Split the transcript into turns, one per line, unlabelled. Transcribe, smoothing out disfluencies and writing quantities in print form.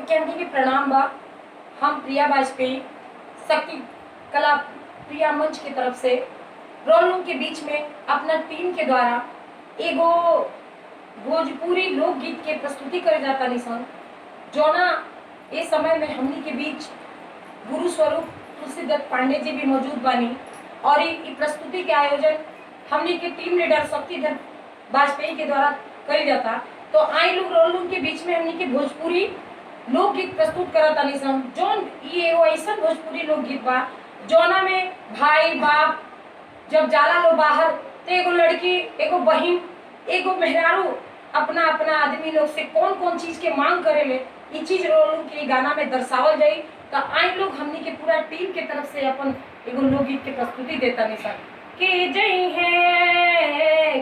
सबके हमनी के प्रणाम बा। हम प्रिया वाजपेयी शक्ति कला प्रिया मंच की तरफ से रोलों के बीच में अपना टीम के द्वारा एगो भोजपुरी लोकगीत के प्रस्तुति करे जाता निसन, जोना इस समय में हमनी के बीच गुरु स्वरूप तुलसीदत्त पांडे जी भी मौजूद बानी और ई प्रस्तुति के आयोजन हमनी के टीम लीडर शक्तिदत्त वाजपेयी के द्वारा करी जाता। तो आई लोग रोलों के बीच में हमनी के भोजपुरी लोकगीत प्रस्तुत करता निसन, जोन ये एगो ऐसा भोजपुरी लोकगीत बा जोना में भाई बाप जब जाला लो बाहर तो एगो लड़की एगो बहिन एगो मेहरारू अपना अपना आदमी लोग से कौन कौन चीज के मांग करेले, ये चीज रोलों के गाना में दर्शावल जाई। तो आई लोग हमनी के पूरा टीम के तरफ से अपन एगो लोकगीत के प्रस्तुति देता निसन के जई है